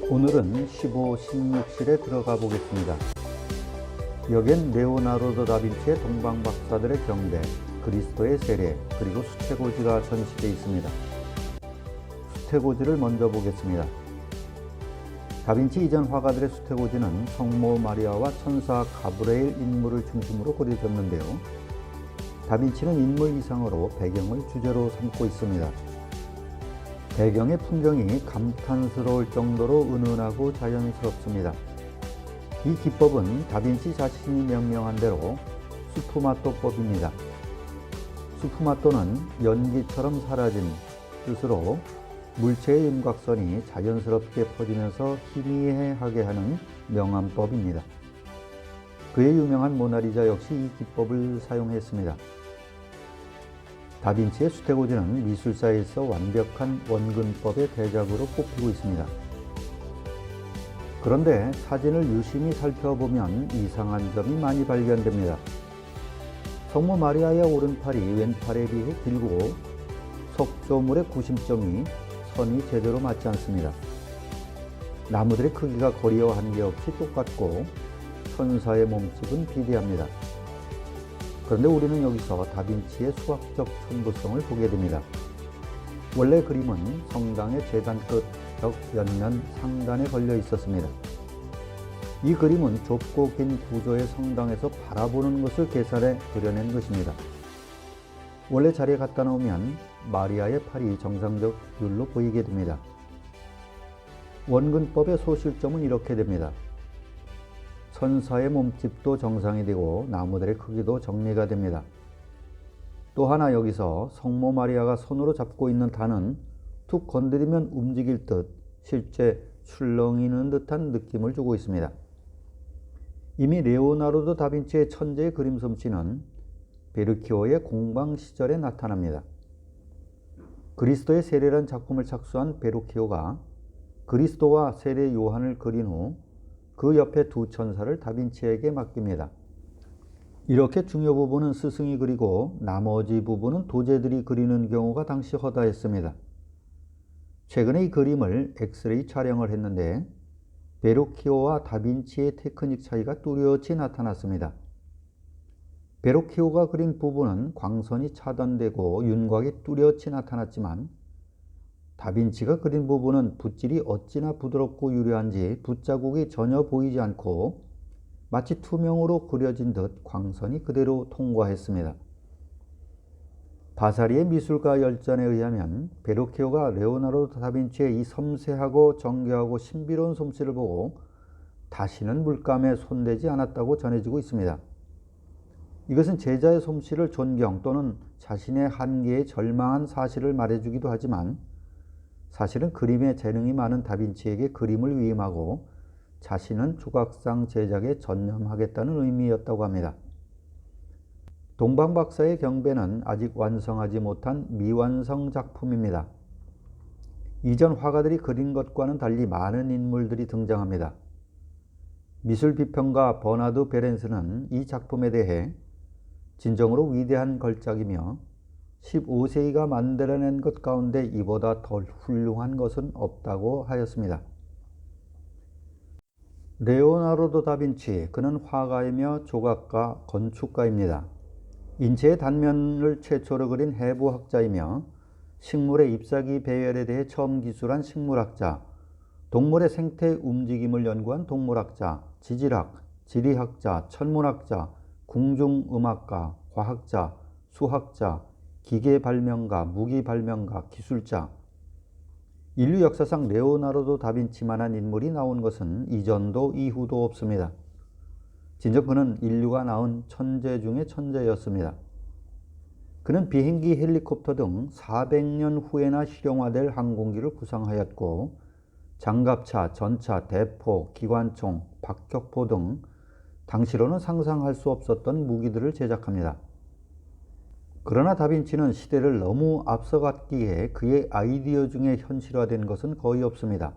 오늘은 15, 16실에 들어가 보겠습니다. 여기엔 레오나르도 다빈치의 동방박사들의 경배, 그리스도의 세례, 그리고 수태고지가 전시되어 있습니다. 수태고지를 먼저 보겠습니다. 다빈치 이전 화가들의 수태고지는 성모 마리아와 천사 가브리엘 인물을 중심으로 그려졌는데요. 다빈치는 인물 이상으로 배경을 주제로 삼고 있습니다. 배경의 풍경이 감탄스러울 정도로 은은하고 자연스럽습니다. 이 기법은 다빈치 자신이 명명한 대로 스푸마토법입니다. 스푸마토는 연기처럼 사라진 뜻으로 물체의 윤곽선이 자연스럽게 퍼지면서 희미하게 하는 명암법입니다. 그의 유명한 모나리자 역시 이 기법을 사용했습니다. 다빈치의 수태고지는 미술사에서 완벽한 원근법의 대작으로 꼽히고 있습니다. 그런데 사진을 유심히 살펴보면 이상한 점이 많이 발견됩니다. 성모 마리아의 오른팔이 왼팔에 비해 길고 석조물의 구심점이 선이 제대로 맞지 않습니다. 나무들의 크기가 거리와 한계없이 똑같고 천사의 몸집은 비대합니다. 그런데 우리는 여기서 다빈치의 수학적 천부성을 보게 됩니다. 원래 그림은 성당의 제단 끝 벽 옆면 상단에 걸려 있었습니다. 이 그림은 좁고 긴 구조의 성당에서 바라보는 것을 계산해 그려낸 것입니다. 원래 자리에 갖다 놓으면 마리아의 팔이 정상적 비율로 보이게 됩니다. 원근법의 소실점은 이렇게 됩니다. 천사의 몸집도 정상이 되고 나무들의 크기도 정리가 됩니다. 또 하나 여기서 성모 마리아가 손으로 잡고 있는 단은 툭 건드리면 움직일 듯 실제 출렁이는 듯한 느낌을 주고 있습니다. 이미 레오나르도 다빈치의 천재의 그림 솜씨는 베르키오의 공방 시절에 나타납니다. 그리스도의 세례라는 작품을 착수한 베르키오가 그리스도와 세례 요한을 그린 후 그 옆에 두 천사를 다빈치에게 맡깁니다. 이렇게 중요 부분은 스승이 그리고 나머지 부분은 도제들이 그리는 경우가 당시 허다했습니다. 최근에 이 그림을 엑스레이 촬영을 했는데 베르키오와 다빈치의 테크닉 차이가 뚜렷이 나타났습니다. 베르키오가 그린 부분은 광선이 차단되고 윤곽이 뚜렷이 나타났지만 다빈치가 그린 부분은 붓질이 어찌나 부드럽고 유려한지 붓자국이 전혀 보이지 않고 마치 투명으로 그려진 듯 광선이 그대로 통과했습니다. 바사리의 미술가 열전에 의하면 베르키오가 레오나르도 다빈치의 이 섬세하고 정교하고 신비로운 솜씨를 보고 다시는 물감에 손대지 않았다고 전해지고 있습니다. 이것은 제자의 솜씨를 존경 또는 자신의 한계에 절망한 사실을 말해주기도 하지만 사실은 그림에 재능이 많은 다빈치에게 그림을 위임하고 자신은 조각상 제작에 전념하겠다는 의미였다고 합니다. 동방박사의 경배는 아직 완성하지 못한 미완성 작품입니다. 이전 화가들이 그린 것과는 달리 많은 인물들이 등장합니다. 미술비평가 버나드 베렌스는 이 작품에 대해 진정으로 위대한 걸작이며 15세기가 만들어낸 것 가운데 이보다 더 훌륭한 것은 없다고 하였습니다. 레오나르도 다빈치, 그는 화가이며 조각가, 건축가입니다. 인체의 단면을 최초로 그린 해부학자이며 식물의 잎사귀 배열에 대해 처음 기술한 식물학자, 동물의 생태 움직임을 연구한 동물학자, 지질학, 지리학자, 천문학자, 궁중음악가, 과학자, 수학자, 기계 발명가, 무기 발명가, 기술자. 인류 역사상 레오나르도 다빈치만한 인물이 나온 것은 이전도 이후도 없습니다. 진정 그는 인류가 낳은 천재 중의 천재였습니다. 그는 비행기, 헬리콥터 등 400년 후에나 실용화될 항공기를 구상하였고 장갑차, 전차, 대포, 기관총, 박격포 등 당시로는 상상할 수 없었던 무기들을 제작합니다. 그러나 다빈치는 시대를 너무 앞서갔기에 그의 아이디어 중에 현실화된 것은 거의 없습니다.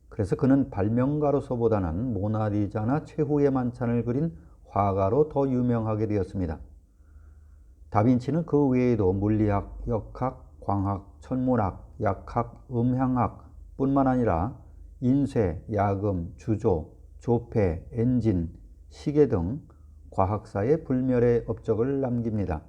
그래서 그는 발명가로서보다는 모나리자나 최후의 만찬을 그린 화가로 더 유명하게 되었습니다. 다빈치는 그 외에도 물리학, 역학, 광학, 천문학, 약학, 음향학 뿐만 아니라 인쇄, 야금, 주조, 조폐, 엔진, 시계 등 과학사의 불멸의 업적을 남깁니다.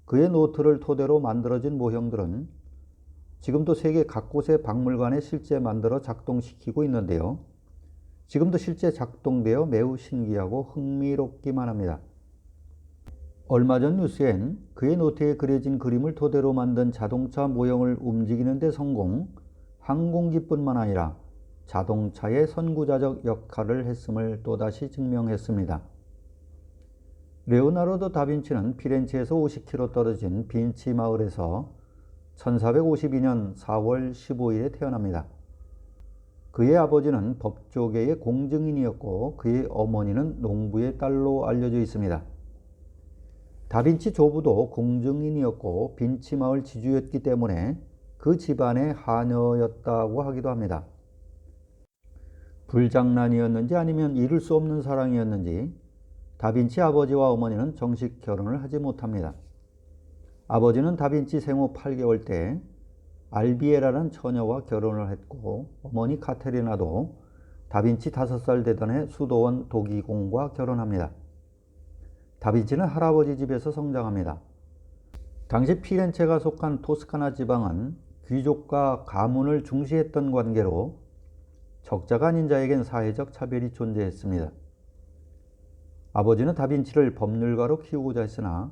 그의 노트를 토대로 만들어진 모형들은 지금도 세계 각곳의 박물관에 실제 만들어 작동시키고 있는데요. 지금도 실제 작동되어 매우 신기하고 흥미롭기만 합니다. 얼마 전 뉴스엔 그의 노트에 그려진 그림을 토대로 만든 자동차 모형을 움직이는 데 성공, 항공기뿐만 아니라 자동차의 선구자적 역할을 했음을 또다시 증명했습니다. 레오나르도 다빈치는 피렌체에서 50km 떨어진 빈치 마을에서 1452년 4월 15일에 태어납니다. 그의 아버지는 법조계의 공증인이었고 그의 어머니는 농부의 딸로 알려져 있습니다. 다빈치 조부도 공증인이었고 빈치 마을 지주였기 때문에 그 집안의 하녀였다고 하기도 합니다. 불장난이었는지 아니면 이룰 수 없는 사랑이었는지 다빈치 아버지와 어머니는 정식 결혼을 하지 못합니다. 아버지는 다빈치 생후 8개월 때 알비에라는 처녀와 결혼을 했고 어머니 카테리나도 다빈치 5살 되던 해 수도원 도기공과 결혼합니다. 다빈치는 할아버지 집에서 성장합니다. 당시 피렌체가 속한 토스카나 지방은 귀족과 가문을 중시했던 관계로 적자가 아닌 자에겐 사회적 차별이 존재했습니다. 아버지는 다빈치를 법률가로 키우고자 했으나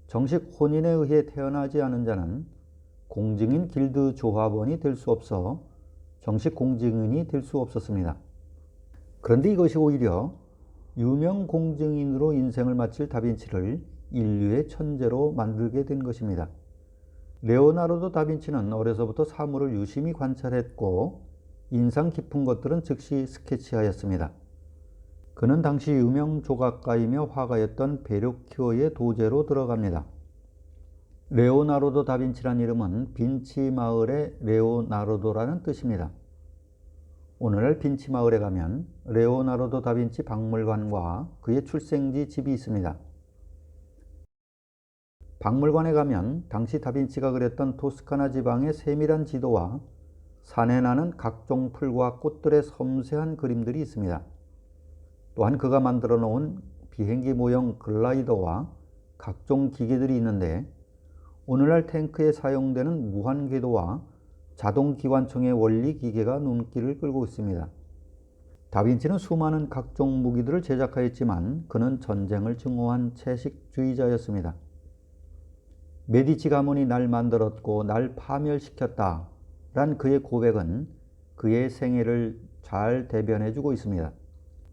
정식 혼인에 의해 태어나지 않은 자는 공증인 길드 조합원이 될 수 없어 정식 공증인이 될 수 없었습니다. 그런데 이것이 오히려 유명 공증인으로 인생을 마칠 다빈치를 인류의 천재로 만들게 된 것입니다. 레오나르도 다빈치는 어려서부터 사물을 유심히 관찰했고 인상 깊은 것들은 즉시 스케치하였습니다. 그는 당시 유명 조각가이며 화가였던 베르키오의 도제로 들어갑니다. 레오나르도 다빈치란 이름은 빈치 마을의 레오나르도라는 뜻입니다. 오늘날 빈치 마을에 가면 레오나르도 다빈치 박물관과 그의 출생지 집이 있습니다. 박물관에 가면 당시 다빈치가 그렸던 토스카나 지방의 세밀한 지도와 산에 나는 각종 풀과 꽃들의 섬세한 그림들이 있습니다. 또한 그가 만들어 놓은 비행기 모형 글라이더와 각종 기계들이 있는데 오늘날 탱크에 사용되는 무한궤도와 자동기관총의 원리 기계가 눈길을 끌고 있습니다. 다빈치는 수많은 각종 무기들을 제작하였지만 그는 전쟁을 증오한 채식주의자였습니다. 메디치 가문이 날 만들었고 날 파멸시켰다 란 그의 고백은 그의 생애를 잘 대변해주고 있습니다.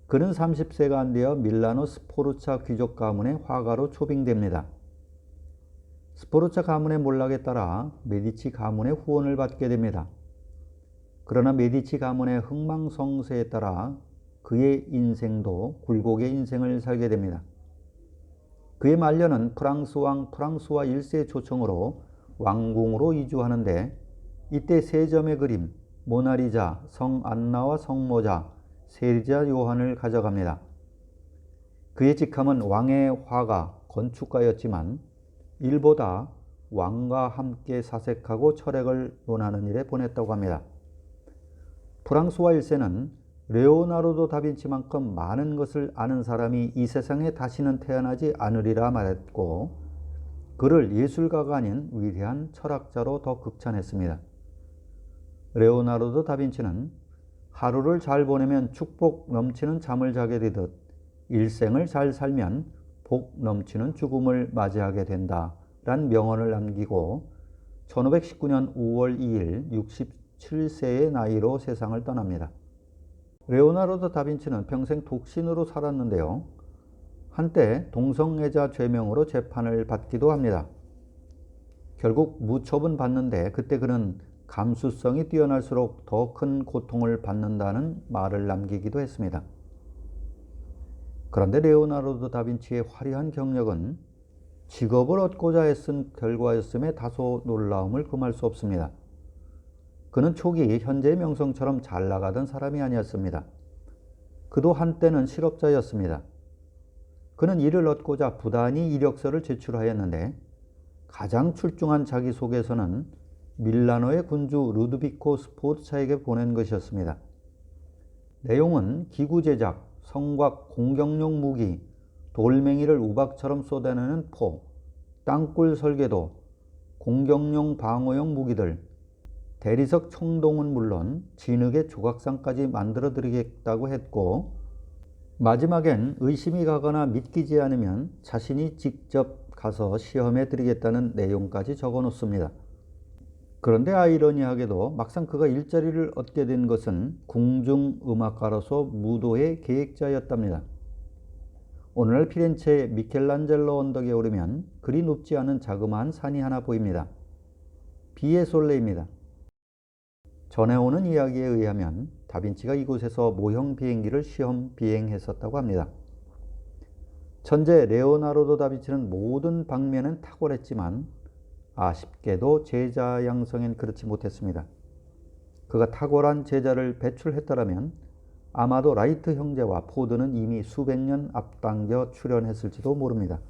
그는 30세가 안 되어 밀라노 스포르차 귀족 가문의 화가로 초빙됩니다. 스포르차 가문의 몰락에 따라 메디치 가문의 후원을 받게 됩니다. 그러나 메디치 가문의 흥망성쇠에 따라 그의 인생도 굴곡의 인생을 살게 됩니다. 그의 말년은 프랑스 왕 프랑스와 1세의 초청으로 왕궁으로 이주하는데 이때 세 점의 그림, 모나리자, 성 안나와 성모자, 세리자 요한을 가져갑니다. 그의 직함은 왕의 화가, 건축가였지만 일보다 왕과 함께 사색하고 철학을 논하는 일에 보냈다고 합니다. 프랑스와 1세는 레오나르도 다빈치만큼 많은 것을 아는 사람이 이 세상에 다시는 태어나지 않으리라 말했고 그를 예술가가 아닌 위대한 철학자로 더 극찬했습니다. 레오나르도 다빈치는 하루를 잘 보내면 축복 넘치는 잠을 자게 되듯 일생을 잘 살면 복 넘치는 죽음을 맞이하게 된다 란 명언을 남기고 1519년 5월 2일 67세의 나이로 세상을 떠납니다. 레오나르도 다빈치는 평생 독신으로 살았는데요. 한때 동성애자 죄명으로 재판을 받기도 합니다. 결국 무처분 받는데 그때 그는 감수성이 뛰어날수록 더 큰 고통을 받는다는 말을 남기기도 했습니다. 그런데 레오나르도 다빈치의 화려한 경력은 직업을 얻고자 애쓴 결과였음에 다소 놀라움을 금할 수 없습니다. 그는 초기 현재의 명성처럼 잘 나가던 사람이 아니었습니다. 그도 한때는 실업자였습니다. 그는 일을 얻고자 부단히 이력서를 제출하였는데 가장 출중한 자기소개서는 밀라노의 군주 루드비코 스포르차에게 보낸 것이었습니다. 내용은 기구 제작, 성곽 공격용 무기, 돌멩이를 우박처럼 쏟아내는 포, 땅굴 설계도, 공격용 방어용 무기들, 대리석 청동은 물론 진흙의 조각상까지 만들어 드리겠다고 했고, 마지막엔 의심이 가거나 믿기지 않으면 자신이 직접 가서 시험해 드리겠다는 내용까지 적어 놓습니다. 그런데 아이러니하게도 막상 그가 일자리를 얻게 된 것은 궁중음악가로서 무도의 계획자였답니다. 오늘날 피렌체의 미켈란젤로 언덕에 오르면 그리 높지 않은 자그마한 산이 하나 보입니다. 비에솔레입니다. 전해 오는 이야기에 의하면 다빈치가 이곳에서 모형 비행기를 시험 비행했었다고 합니다. 천재 레오나르도 다빈치는 모든 방면은 탁월했지만 아쉽게도 제자 양성엔 그렇지 못했습니다. 그가 탁월한 제자를 배출했더라면 아마도 라이트 형제와 포드는 이미 수백 년 앞당겨 출현했을지도 모릅니다.